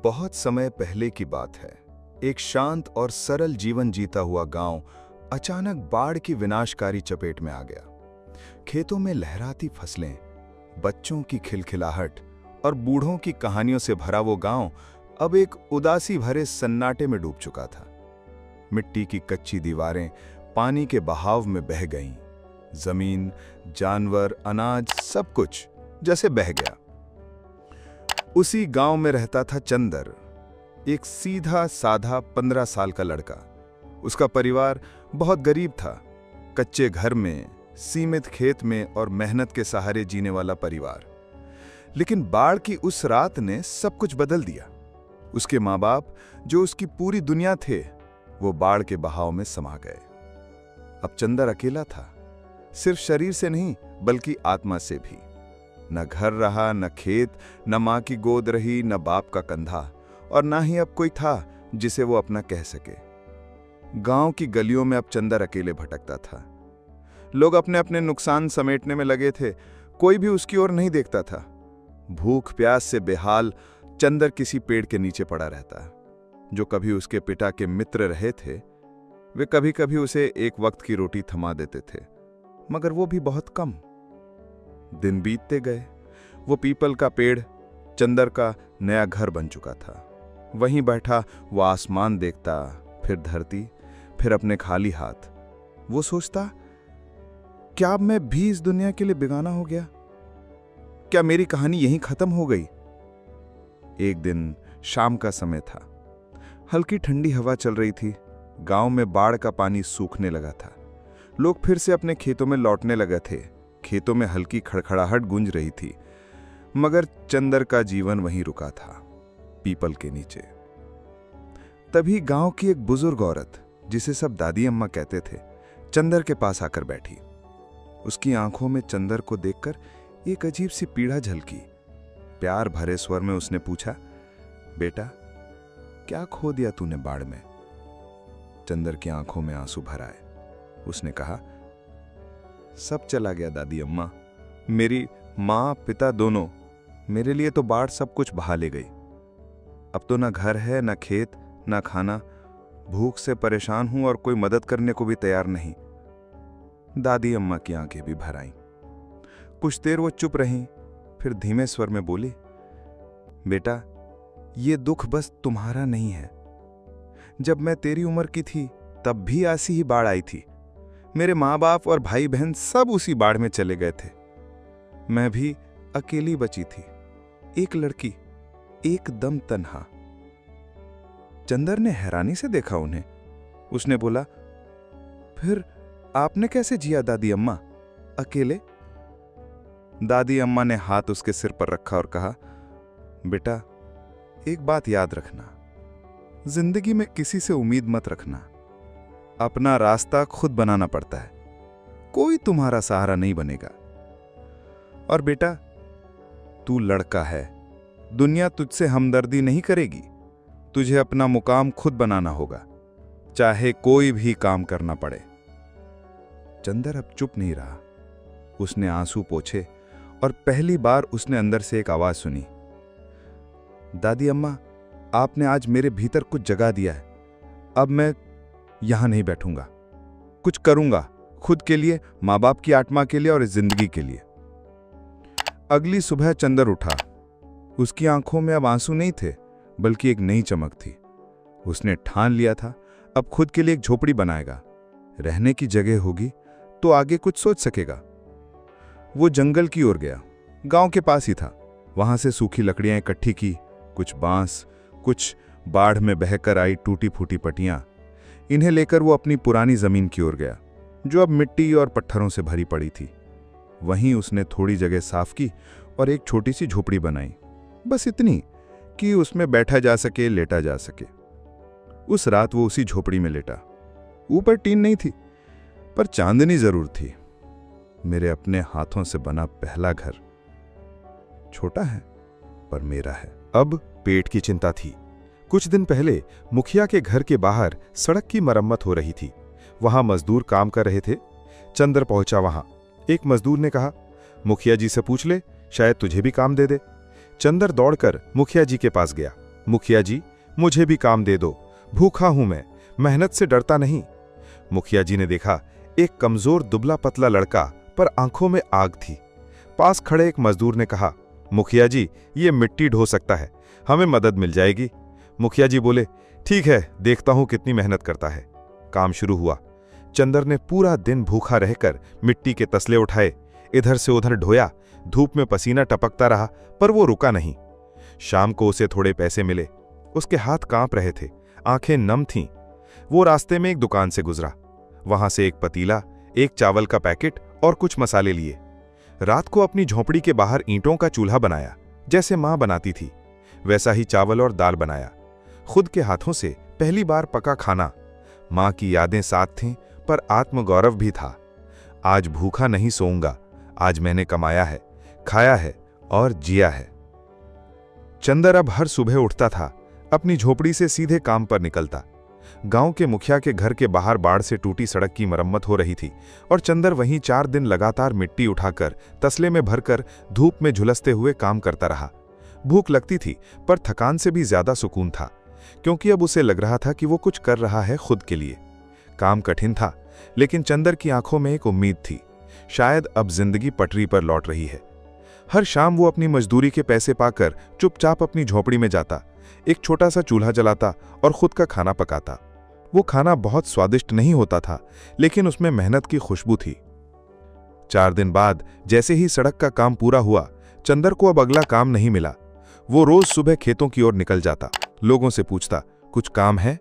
बहुत समय पहले की बात है। एक शांत और सरल जीवन जीता हुआ गांव अचानक बाढ़ की विनाशकारी चपेट में आ गया। खेतों में लहराती फसलें, बच्चों की खिलखिलाहट और बूढ़ों की कहानियों से भरा वो गांव अब एक उदासी भरे सन्नाटे में डूब चुका था। मिट्टी की कच्ची दीवारें पानी के बहाव में बह गईं। जमीन, जानवर, अनाज, सब कुछ जैसे बह गया। उसी गांव में रहता था चंदर, एक सीधा साधा 15 साल का लड़का। उसका परिवार बहुत गरीब था। कच्चे घर में, सीमित खेत में और मेहनत के सहारे जीने वाला परिवार। लेकिन बाढ़ की उस रात ने सब कुछ बदल दिया। उसके माँ बाप, जो उसकी पूरी दुनिया थे, वो बाढ़ के बहाव में समा गए। अब चंदर अकेला था, सिर्फ शरीर से नहीं बल्कि आत्मा से भी। न घर रहा, न खेत, न मां की गोद रही, न बाप का कंधा, और न ही अब कोई था जिसे वो अपना कह सके। गांव की गलियों में अब चंदर अकेले भटकता था। लोग अपने अपने नुकसान समेटने में लगे थे, कोई भी उसकी ओर नहीं देखता था। भूख प्यास से बेहाल चंदर किसी पेड़ के नीचे पड़ा रहता। जो कभी उसके पिता के मित्र रहे थे, वे कभी कभी उसे एक वक्त की रोटी थमा देते थे, मगर वो भी बहुत कम। दिन बीतते गए। वो पीपल का पेड़ चंदर का नया घर बन चुका था। वहीं बैठा वो आसमान देखता, फिर धरती, फिर अपने खाली हाथ। वो सोचता, क्या अब मैं भी इस दुनिया के लिए बेगाना हो गया? क्या मेरी कहानी यहीं खत्म हो गई? एक दिन शाम का समय था। हल्की ठंडी हवा चल रही थी। गांव में बाढ़ का पानी सूखने लगा था। लोग फिर से अपने खेतों में लौटने लगे थे। खेतों में हल्की खड़खड़ाहट गूंज रही थी, मगर चंदर का जीवन वहीं रुका था, पीपल के नीचे। तभी गांव की एक बुजुर्ग औरत, जिसे सब दादी अम्मा कहते थे, चंदर के पास आकर बैठी। उसकी आंखों में चंदर को देखकर एक अजीब सी पीड़ा झलकी। प्यार भरे स्वर में उसने पूछा, बेटा, क्या खो दिया तूने बाढ़ में? चंदर की आंखों में आंसू भर आए। उसने कहा, सब चला गया दादी अम्मा। मेरी माँ पिता दोनों। मेरे लिए तो बाढ़ सब कुछ बहा ले गई। अब तो ना घर है, ना खेत, ना खाना। भूख से परेशान हूं और कोई मदद करने को भी तैयार नहीं। दादी अम्मा की आंखें भी भर आईं। कुछ देर वो चुप रहीं, फिर धीमे स्वर में बोली, बेटा, ये दुख बस तुम्हारा नहीं है। जब मैं तेरी उम्र की थी तब भी ऐसी ही बाढ़ आई थी। मेरे माँ बाप और भाई बहन सब उसी बाढ़ में चले गए थे। मैं भी अकेली बची थी, एक लड़की, एकदम तन्हा। चंदर ने हैरानी से देखा उन्हें। उसने बोला, फिर आपने कैसे जिया दादी अम्मा, अकेले? दादी अम्मा ने हाथ उसके सिर पर रखा और कहा, बेटा, एक बात याद रखना, जिंदगी में किसी से उम्मीद मत रखना। अपना रास्ता खुद बनाना पड़ता है। कोई तुम्हारा सहारा नहीं बनेगा। और बेटा, तू लड़का है, दुनिया तुझसे हमदर्दी नहीं करेगी। तुझे अपना मुकाम खुद बनाना होगा, चाहे कोई भी काम करना पड़े। चंदर अब चुप नहीं रहा। उसने आंसू पोंछे और पहली बार उसने अंदर से एक आवाज सुनी, दादी अम्मा, आपने आज मेरे भीतर कुछ जगा दिया है। अब मैं यहां नहीं बैठूंगा, कुछ करूंगा, खुद के लिए, माँ बाप की आत्मा के लिए और इस जिंदगी के लिए। अगली सुबह चंदर उठा। उसकी आंखों में अब आंसू नहीं थे, बल्कि एक नई चमक थी। उसने ठान लिया था, अब खुद के लिए एक झोपड़ी बनाएगा। रहने की जगह होगी तो आगे कुछ सोच सकेगा। वो जंगल की ओर गया। गांव के पास ही था। वहां से सूखी लकड़ियां इकट्ठी की, कुछ बांस, कुछ बाढ़ में बहकर आई टूटी फूटी पटियां। इन्हें लेकर वो अपनी पुरानी जमीन की ओर गया, जो अब मिट्टी और पत्थरों से भरी पड़ी थी। वहीं उसने थोड़ी जगह साफ की और एक छोटी सी झोपड़ी बनाई, बस इतनी कि उसमें बैठा जा सके, लेटा जा सके। उस रात वो उसी झोपड़ी में लेटा। ऊपर टीन नहीं थी, पर चांदनी जरूर थी। मेरे अपने हाथों से बना पहला घर। छोटा है, पर मेरा है। अब पेट की चिंता थी। कुछ दिन पहले मुखिया के घर के बाहर सड़क की मरम्मत हो रही थी। वहां मजदूर काम कर रहे थे। चंदर पहुंचा वहां। एक मजदूर ने कहा, मुखिया जी से पूछ ले, शायद तुझे भी काम दे दे। चंदर दौड़कर मुखिया जी के पास गया। मुखिया जी, मुझे भी काम दे दो, भूखा हूं मैं, मेहनत से डरता नहीं। मुखिया जी ने देखा एक कमजोर दुबला पतला लड़का, पर आंखों में आग थी। पास खड़े एक मजदूर ने कहा, मुखिया जी, ये मिट्टी ढो सकता है, हमें मदद मिल जाएगी। मुखिया जी बोले, ठीक है, देखता हूं कितनी मेहनत करता है। काम शुरू हुआ। चंदर ने पूरा दिन भूखा रहकर मिट्टी के तसले उठाए, इधर से उधर ढोया। धूप में पसीना टपकता रहा, पर वो रुका नहीं। शाम को उसे थोड़े पैसे मिले। उसके हाथ कांप रहे थे, आंखें नम थीं। वो रास्ते में एक दुकान से गुजरा। वहां से एक पतीला, एक चावल का पैकेट और कुछ मसाले लिए। रात को अपनी झोंपड़ी के बाहर ईंटों का चूल्हा बनाया, जैसे मां बनाती थी। वैसा ही चावल और दाल बनाया। खुद के हाथों से पहली बार पका खाना। मां की यादें साथ थीं, पर आत्मगौरव भी था। आज भूखा नहीं सोऊंगा, आज मैंने कमाया है, खाया है और जिया है। चंदर अब हर सुबह उठता था, अपनी झोपड़ी से सीधे काम पर निकलता। गांव के मुखिया के घर के बाहर बाढ़ से टूटी सड़क की मरम्मत हो रही थी और चंदर वहीं 4 दिन लगातार मिट्टी उठाकर तसले में भरकर धूप में झुलसते हुए काम करता रहा। भूख लगती थी, पर थकान से भी ज्यादा सुकून था, क्योंकि अब उसे लग रहा था कि वो कुछ कर रहा है खुद के लिए। काम कठिन था, लेकिन चंदर की आंखों में एक उम्मीद थी, शायद अब जिंदगी पटरी पर लौट रही है। हर शाम वो अपनी मजदूरी के पैसे पाकर चुपचाप अपनी झोपड़ी में जाता, एक छोटा सा चूल्हा जलाता और खुद का खाना पकाता। वो खाना बहुत स्वादिष्ट नहीं होता था, लेकिन उसमें मेहनत की खुशबू थी। 4 दिन बाद जैसे ही सड़क का काम पूरा हुआ, चंदर को अब अगला काम नहीं मिला। वो रोज सुबह खेतों की ओर निकल जाता, लोगों से पूछता, कुछ काम है?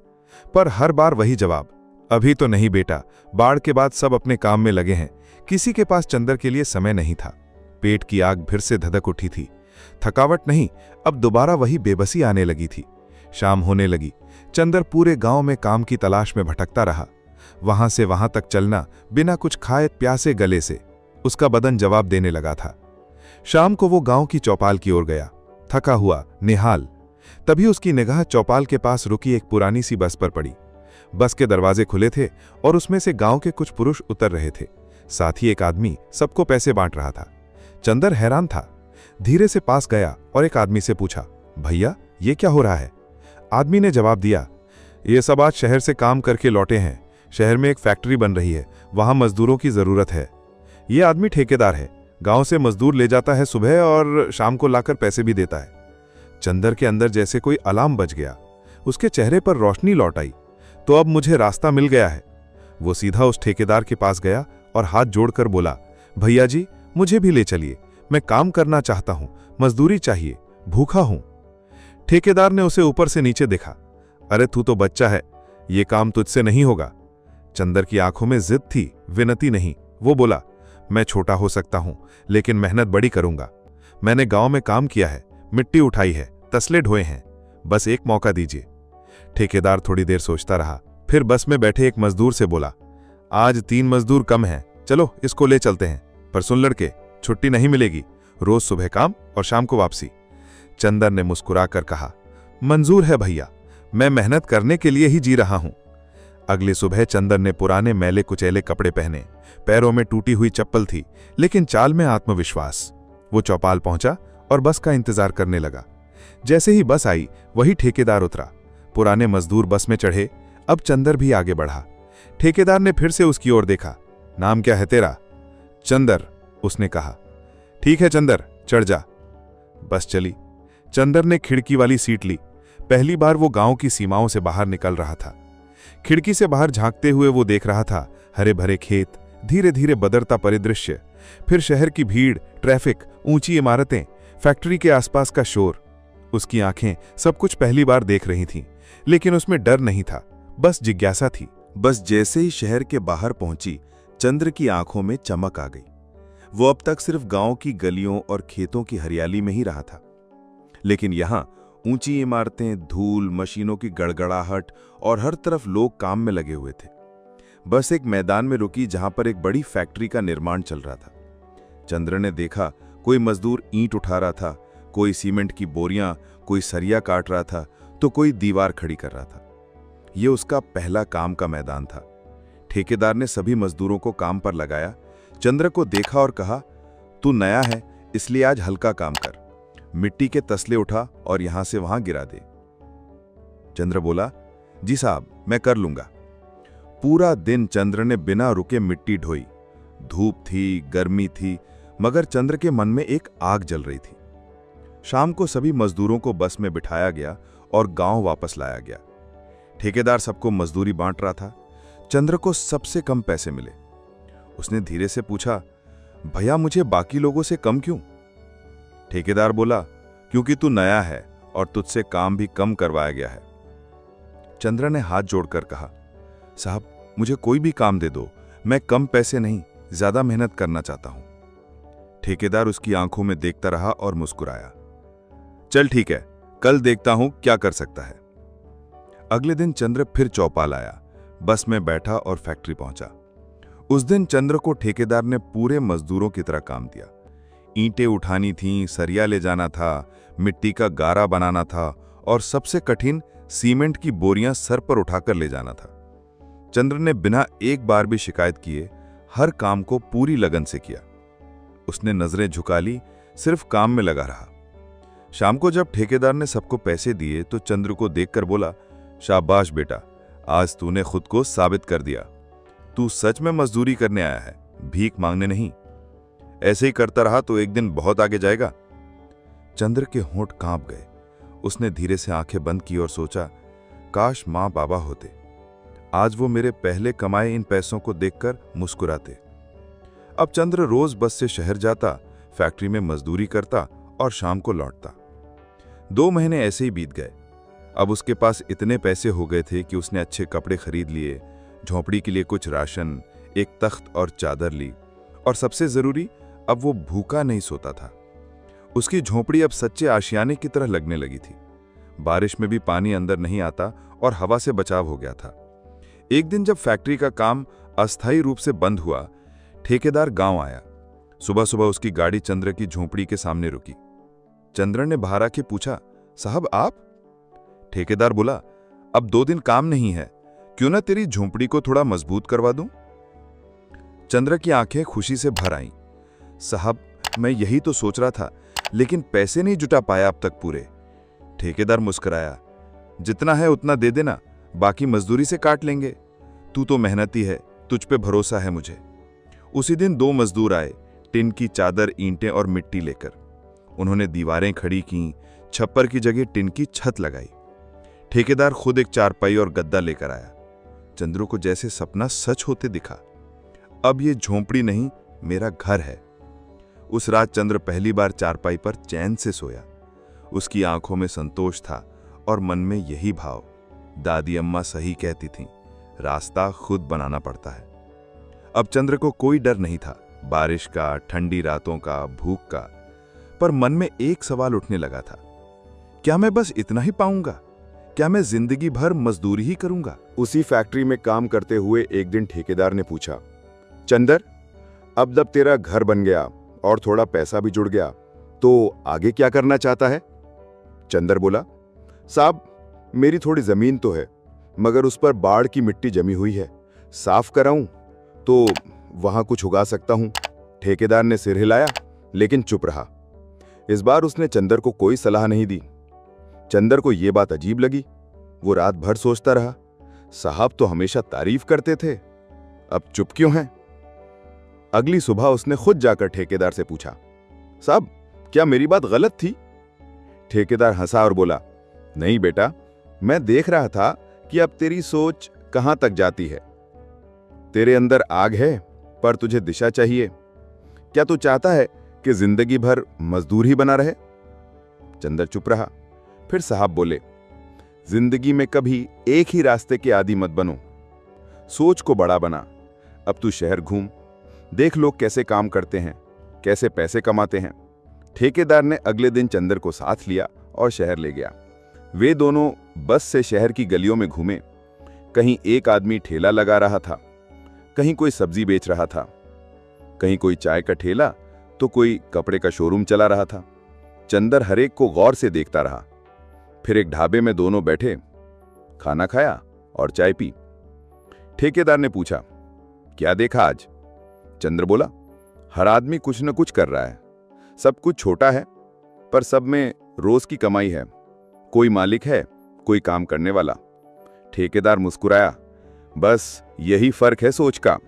पर हर बार वही जवाब, अभी तो नहीं बेटा, बाढ़ के बाद सब अपने काम में लगे हैं। किसी के पास चंदर के लिए समय नहीं था। पेट की आग फिर से धधक उठी थी। थकावट नहीं, अब दोबारा वही बेबसी आने लगी थी। शाम होने लगी। चंदर पूरे गांव में काम की तलाश में भटकता रहा। वहां से वहां तक चलना, बिना कुछ खाए प्यासे गले से। उसका बदन जवाब देने लगा था। शाम को वो गांव की चौपाल की ओर गया, थका हुआ, निहाल। तभी उसकी निगाह चौपाल के पास रुकी एक पुरानी सी बस पर पड़ी। बस के दरवाजे खुले थे और उसमें से गांव के कुछ पुरुष उतर रहे थे। साथ ही एक आदमी सबको पैसे बांट रहा था। चंदर हैरान था। धीरे से पास गया और एक आदमी से पूछा, भैया, ये क्या हो रहा है? आदमी ने जवाब दिया, ये सब आज शहर से काम करके लौटे हैं। शहर में एक फैक्ट्री बन रही है, वहां मजदूरों की जरूरत है। ये आदमी ठेकेदार है, गांव से मजदूर ले जाता है सुबह और शाम को लाकर पैसे भी देता है। चंदर के अंदर जैसे कोई अलार्म बज गया। उसके चेहरे पर रोशनी लौट आई। तो अब मुझे रास्ता मिल गया है। वो सीधा उस ठेकेदार के पास गया और हाथ जोड़कर बोला, भैया जी, मुझे भी ले चलिए, मैं काम करना चाहता हूं, मजदूरी चाहिए, भूखा हूं। ठेकेदार ने उसे ऊपर से नीचे देखा। अरे तू तो बच्चा है, ये काम तुझसे नहीं होगा। चंदर की आंखों में जिद थी, विनती नहीं। वो बोला, मैं छोटा हो सकता हूं, लेकिन मेहनत बड़ी करूंगा। मैंने गांव में काम किया है, मिट्टी उठाई है, तसले ढोए हैं, बस एक मौका दीजिए। ठेकेदार थोड़ी देर सोचता रहा, फिर बस में बैठे एक मजदूर से बोला, आज 3 मजदूर कम हैं, चलो इसको ले चलते हैं। पर सुन लड़के, छुट्टी नहीं मिलेगी, रोज सुबह काम और शाम को वापसी। चंदर ने मुस्कुराकर कहा, मंजूर है भैया, मैं मेहनत करने के लिए ही जी रहा हूं। अगली सुबह चंदर ने पुराने मैले कुचैले कपड़े पहने, पैरों में टूटी हुई चप्पल थी, लेकिन चाल में आत्मविश्वास। वो चौपाल पहुंचा और बस का इंतजार करने लगा। जैसे ही बस आई, वही ठेकेदार उतरा। पुराने मजदूर बस में चढ़े। अब चंदर भी आगे बढ़ा। ठेकेदार ने फिर से उसकी ओर देखा। नाम क्या है तेरा? चंदर, उसने कहा। ठीक है चंदर, चढ़ जा। बस चली। चंदर ने खिड़की वाली सीट ली। पहली बार वो गांव की सीमाओं से बाहर निकल रहा था। खिड़की से बाहर झांकते हुए वो देख रहा था हरे भरे खेत, धीरे धीरे बदलता परिदृश्य, फिर शहर की भीड़, ट्रैफिक, ऊंची इमारतें, फैक्ट्री के आसपास का शोर। उसकी आंखें सब कुछ पहली बार देख रही थीं, लेकिन उसमें डर नहीं था, बस जिज्ञासा थी। बस जैसे ही शहर के बाहर पहुंची, चंद्र की आंखों में चमक आ गई। वो अब तक सिर्फ गांव की गलियों और खेतों की हरियाली में ही रहा था, लेकिन यहां ऊंची इमारतें, धूल, मशीनों की गड़गड़ाहट और हर तरफ लोग काम में लगे हुए थे। बस एक मैदान में रुकी जहां पर एक बड़ी फैक्ट्री का निर्माण चल रहा था। चंद्र ने देखा, कोई मजदूर ईंट उठा रहा था, कोई सीमेंट की बोरियां, कोई सरिया काट रहा था, तो कोई दीवार खड़ी कर रहा था। ये उसका पहला काम का मैदान था। ठेकेदार ने सभी मजदूरों को काम पर लगाया। चंद्र को देखा और कहा, तू नया है, इसलिए आज हल्का काम कर। मिट्टी के तसले उठा और यहां से वहां गिरा दे। चंद्र बोला, जी साहब, मैं कर लूंगा। पूरा दिन चंद्र ने बिना रुके मिट्टी ढोई। धूप थी, गर्मी थी, मगर चंद्र के मन में एक आग जल रही थी। शाम को सभी मजदूरों को बस में बिठाया गया और गांव वापस लाया गया। ठेकेदार सबको मजदूरी बांट रहा था। चंद्र को सबसे कम पैसे मिले। उसने धीरे से पूछा, भैया मुझे बाकी लोगों से कम क्यों? ठेकेदार बोला, क्योंकि तू नया है और तुझसे काम भी कम करवाया गया है। चंद्र ने हाथ जोड़कर कहा, साहब मुझे कोई भी काम दे दो, मैं कम पैसे नहीं, ज्यादा मेहनत करना चाहता हूं। ठेकेदार उसकी आंखों में देखता रहा और मुस्कुराया। चल ठीक है, कल देखता हूं क्या कर सकता है। अगले दिन चंद्र फिर चौपाल आया, बस में बैठा और फैक्ट्री पहुंचा। उस दिन चंद्र को ठेकेदार ने पूरे मजदूरों की तरह काम दिया। ईंटें उठानी थीं, सरिया ले जाना था, मिट्टी का गारा बनाना था और सबसे कठिन सीमेंट की बोरियां सर पर उठाकर ले जाना था। चंद्र ने बिना एक बार भी शिकायत किए हर काम को पूरी लगन से किया। उसने नजरें झुका ली, सिर्फ काम में लगा रहा। शाम को जब ठेकेदार ने सबको पैसे दिए तो चंद्र को देखकर बोला, शाबाश बेटा, आज तूने खुद को साबित कर दिया। तू सच में मजदूरी करने आया है, भीख मांगने नहीं। ऐसे ही करता रहा तो एक दिन बहुत आगे जाएगा। चंद्र के होंठ कांप गए। उसने धीरे से आंखें बंद की और सोचा, काश मां बाबा होते, आज वो मेरे पहले कमाए इन पैसों को देखकर मुस्कुराते। अब चंद्र रोज बस से शहर जाता, फैक्ट्री में मजदूरी करता और शाम को लौटता। 2 महीने ऐसे ही बीत गए। अब उसके पास इतने पैसे हो गए थे कि उसने अच्छे कपड़े खरीद लिए, झोंपड़ी के लिए कुछ राशन, एक तख्त और चादर ली, और सबसे जरूरी, अब वो भूखा नहीं सोता था। उसकी झोंपड़ी अब सच्चे आशियाने की तरह लगने लगी थी। बारिश में भी पानी अंदर नहीं आता और हवा से बचाव हो गया था। एक दिन जब फैक्ट्री का काम अस्थायी रूप से बंद हुआ, ठेकेदार गांव आया। सुबह सुबह उसकी गाड़ी चंद्र की झोंपड़ी के सामने रुकी। चंद्र ने बाहर आके पूछा, साहब आप? ठेकेदार बोला, अब 2 दिन काम नहीं है, क्यों ना तेरी झोंपड़ी को थोड़ा मजबूत करवा दूं? चंद्र की आंखें खुशी से भर आईं। साहब मैं यही तो सोच रहा था, लेकिन पैसे नहीं जुटा पाया अब तक पूरे। ठेकेदार मुस्कुराया, जितना है उतना दे देना, बाकी मजदूरी से काट लेंगे। तू तो मेहनती है, तुझ पे भरोसा है मुझे। उसी दिन 2 मजदूर आए, टिन की चादर, ईंटें और मिट्टी लेकर। उन्होंने दीवारें खड़ी की, छप्पर की जगह टिन की छत लगाई। ठेकेदार खुद एक चारपाई और गद्दा लेकर आया। चंद्र को जैसे सपना सच होते दिखा। अब ये झोंपड़ी नहीं, मेरा घर है। उस रात चंद्र पहली बार चारपाई पर चैन से सोया। उसकी आंखों में संतोष था और मन में यही भाव, दादी अम्मा सही कहती थीं, रास्ता खुद बनाना पड़ता है। अब चंद्र को कोई डर नहीं था, बारिश का, ठंडी रातों का, भूख का। पर मन में एक सवाल उठने लगा था, क्या मैं बस इतना ही पाऊंगा? क्या मैं जिंदगी भर मजदूरी ही करूंगा? उसी फैक्ट्री में काम करते हुए एक दिन ठेकेदार ने पूछा, चंदर, अब जब तेरा घर बन गया और थोड़ा पैसा भी जुड़ गया, तो आगे क्या करना चाहता है? चंदर बोला, साहब मेरी थोड़ी जमीन तो है, मगर उस पर बाढ़ की मिट्टी जमी हुई है। साफ कराऊं तो वहां कुछ उगा सकता हूं। ठेकेदार ने सिर हिलाया, लेकिन चुप रहा। इस बार उसने चंदर को कोई सलाह नहीं दी। चंदर को यह बात अजीब लगी। वो रात भर सोचता रहा, साहब तो हमेशा तारीफ करते थे, अब चुप क्यों हैं? अगली सुबह उसने खुद जाकर ठेकेदार से पूछा, साहब क्या मेरी बात गलत थी? ठेकेदार हंसा और बोला, नहीं बेटा, मैं देख रहा था कि अब तेरी सोच कहां तक जाती है। तेरे अंदर आग है, पर तुझे दिशा चाहिए। क्या तू चाहता है कि जिंदगी भर मजदूर ही बना रहे? चंदर चुप रहा। फिर साहब बोले, जिंदगी में कभी एक ही रास्ते के आदी मत बनो, सोच को बड़ा बना। अब तू शहर घूम, देख लोग कैसे काम करते हैं, कैसे पैसे कमाते हैं। ठेकेदार ने अगले दिन चंदर को साथ लिया और शहर ले गया। वे दोनों बस से शहर की गलियों में घूमे। कहीं एक आदमी ठेला लगा रहा था, कहीं कोई सब्जी बेच रहा था, कहीं कोई चाय का ठेला, तो कोई कपड़े का शोरूम चला रहा था। चंदर हर एक को गौर से देखता रहा। फिर एक ढाबे में दोनों बैठे, खाना खाया और चाय पी। ठेकेदार ने पूछा, क्या देखा आज? चंद्र बोला, हर आदमी कुछ न कुछ कर रहा है, सब कुछ छोटा है, पर सब में रोज की कमाई है। कोई मालिक है, कोई काम करने वाला। ठेकेदार मुस्कुराया। बस यही फर्क है सोच का।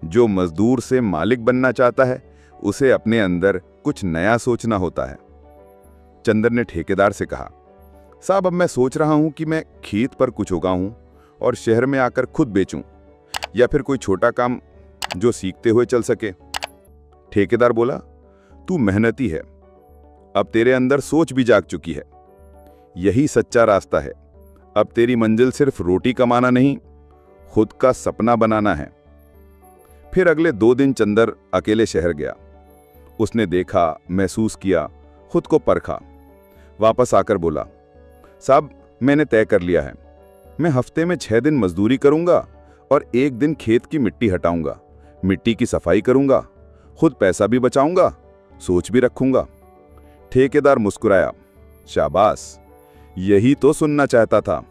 जो मजदूर से मालिक बनना चाहता है उसे अपने अंदर कुछ नया सोचना होता है। चंदर ने ठेकेदार से कहा, साहब अब मैं सोच रहा हूं कि मैं खेत पर कुछ उगाऊं और शहर में आकर खुद बेचूं, या फिर कोई छोटा काम जो सीखते हुए चल सके। ठेकेदार बोला, तू मेहनती है, अब तेरे अंदर सोच भी जाग चुकी है। यही सच्चा रास्ता है। अब तेरी मंजिल सिर्फ रोटी कमाना नहीं, खुद का सपना बनाना है। फिर अगले 2 दिन चंदर अकेले शहर गया। उसने देखा, महसूस किया, खुद को परखा। वापस आकर बोला, साहब मैंने तय कर लिया है, मैं हफ्ते में 6 दिन मजदूरी करूंगा और 1 दिन खेत की मिट्टी हटाऊंगा, मिट्टी की सफाई करूंगा, खुद पैसा भी बचाऊंगा, सोच भी रखूंगा। ठेकेदार मुस्कुराया, शाबाश, यही तो सुनना चाहता था।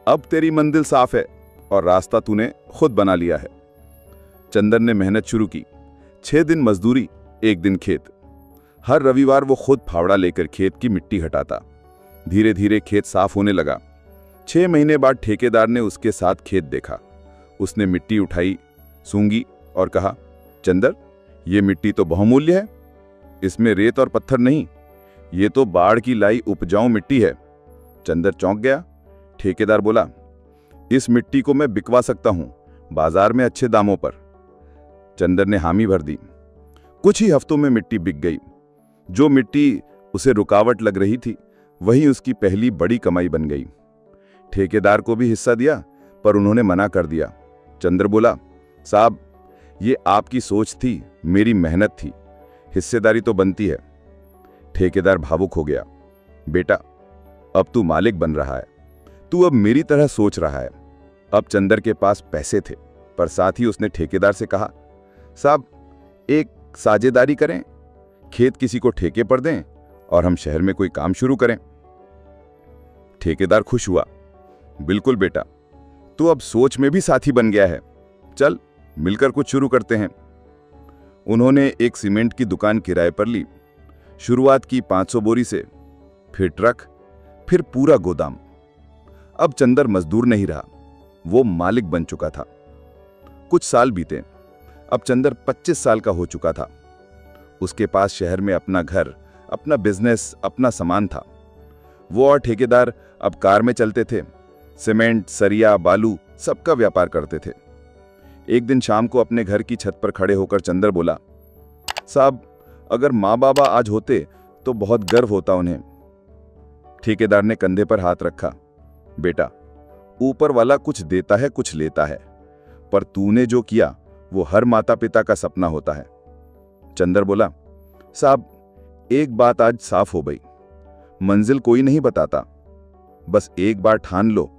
अब तेरी मंजिल साफ है और रास्ता तूने खुद बना लिया है। चंदर ने मेहनत शुरू की। 6 दिन मजदूरी, 1 दिन खेत। हर रविवार वो खुद फावड़ा लेकर खेत की मिट्टी हटाता। धीरे धीरे खेत साफ होने लगा। 6 महीने बाद ठेकेदार ने उसके साथ खेत देखा। उसने मिट्टी उठाई, सूंघी और कहा, चंदर ये मिट्टी तो बहुमूल्य है, इसमें रेत और पत्थर नहीं, ये तो बाढ़ की लाई उपजाऊ मिट्टी है। चंदर चौंक गया। ठेकेदार बोला, इस मिट्टी को मैं बिकवा सकता हूं बाजार में अच्छे दामों पर। चंदर ने हामी भर दी। कुछ ही हफ्तों में मिट्टी बिक गई। जो मिट्टी उसे रुकावट लग रही थी वही उसकी पहली बड़ी कमाई बन गई। ठेकेदार को भी हिस्सा दिया पर उन्होंने मना कर दिया। चंद्र बोला, साहब ये आपकी सोच थी, मेरी मेहनत थी, हिस्सेदारी तो बनती है। ठेकेदार भावुक हो गया। बेटा अब तू मालिक बन रहा है, तू अब मेरी तरह सोच रहा है। अब चंदर के पास पैसे थे पर साथ ही उसने ठेकेदार से कहा, साहब एक साझेदारी करें, खेत किसी को ठेके पर दें और हम शहर में कोई काम शुरू करें। ठेकेदार खुश हुआ। बिल्कुल बेटा, तू अब सोच में भी साथी बन गया है, चल मिलकर कुछ शुरू करते हैं। उन्होंने एक सीमेंट की दुकान किराए पर ली। शुरुआत की 500 बोरी से, फिर ट्रक, फिर पूरा गोदाम। अब चंदर मजदूर नहीं रहा, वो मालिक बन चुका था। कुछ साल बीते। अब चंदर 25 साल का हो चुका था। उसके पास शहर में अपना घर, अपना बिजनेस, अपना सामान था। वो और ठेकेदार अब कार में चलते थे। सीमेंट, सरिया, बालू सबका व्यापार करते थे। एक दिन शाम को अपने घर की छत पर खड़े होकर चंदर बोला, साहब अगर माँ बाबा आज होते तो बहुत गर्व होता उन्हें। ठेकेदार ने कंधे पर हाथ रखा। बेटा ऊपर वाला कुछ देता है कुछ लेता है, पर तूने जो किया वो हर माता पिता का सपना होता है। चंदर बोला, साहब एक बात आज साफ हो गई, मंजिल कोई नहीं बताता, बस एक बार ठान लो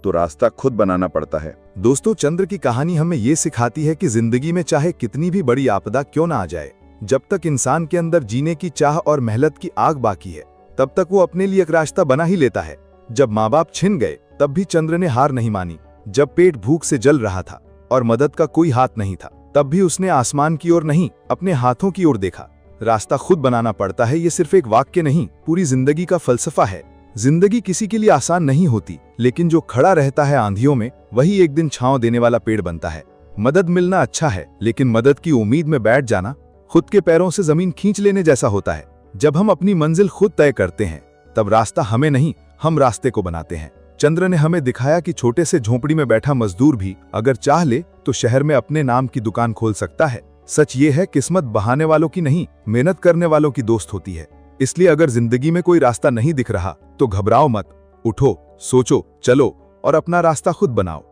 तो रास्ता खुद बनाना पड़ता है। दोस्तों, चंद्र की कहानी हमें ये सिखाती है कि जिंदगी में चाहे कितनी भी बड़ी आपदा क्यों ना आ जाए, जब तक इंसान के अंदर जीने की चाह और मेहनत की आग बाकी है तब तक वो अपने लिए एक रास्ता बना ही लेता है। जब माँ बाप छिन गए तब भी चंद्र ने हार नहीं मानी। जब पेट भूख से जल रहा था और मदद का कोई हाथ नहीं था तब भी उसने आसमान की ओर नहीं, अपने हाथों की ओर देखा। रास्ता खुद बनाना पड़ता है, ये सिर्फ एक वाक्य नहीं, पूरी जिंदगी का फलसफा है। जिंदगी किसी के लिए आसान नहीं होती, लेकिन जो खड़ा रहता है आंधियों में वही एक दिन छांव देने वाला पेड़ बनता है। मदद मिलना अच्छा है, लेकिन मदद की उम्मीद में बैठ जाना खुद के पैरों से जमीन खींच लेने जैसा होता है। जब हम अपनी मंजिल खुद तय करते हैं तब रास्ता हमें नहीं, हम रास्ते को बनाते हैं। चंद्र ने हमें दिखाया कि छोटे से झोंपड़ी में बैठा मजदूर भी अगर चाह ले तो शहर में अपने नाम की दुकान खोल सकता है। सच ये है, किस्मत बहाने वालों की नहीं, मेहनत करने वालों की दोस्त होती है। इसलिए अगर जिंदगी में कोई रास्ता नहीं दिख रहा तो घबराओ मत, उठो, सोचो, चलो और अपना रास्ता खुद बनाओ।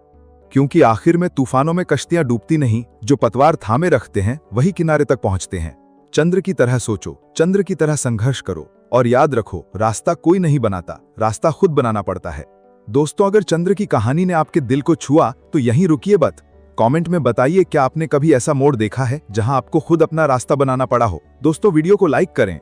क्योंकि आखिर में तूफानों में कश्तियां डूबती नहीं, जो पतवार थामे रखते हैं वही किनारे तक पहुंचते हैं। चंद्र की तरह सोचो, चंद्र की तरह संघर्ष करो और याद रखो, रास्ता कोई नहीं बनाता, रास्ता खुद बनाना पड़ता है। दोस्तों, अगर चंद्र की कहानी ने आपके दिल को छुआ तो यहीं रुकिए मत। कमेंट में बताइए, क्या आपने कभी ऐसा मोड़ देखा है जहां आपको खुद अपना रास्ता बनाना पड़ा हो। दोस्तों, वीडियो को लाइक करें,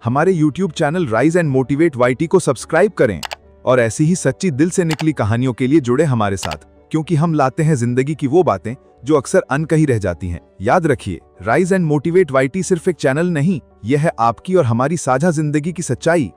हमारे YouTube channel rise and motivate YT को सब्सक्राइब करें और ऐसी ही सच्ची दिल से निकली कहानियों के लिए जुड़े हमारे साथ, क्योंकि हम लाते हैं जिंदगी की वो बातें जो अक्सर अनकही रह जाती हैं। याद रखिए, राइज एंड मोटिवेट YT सिर्फ एक चैनल नहीं, यह है आपकी और हमारी साझा जिंदगी की सच्चाई।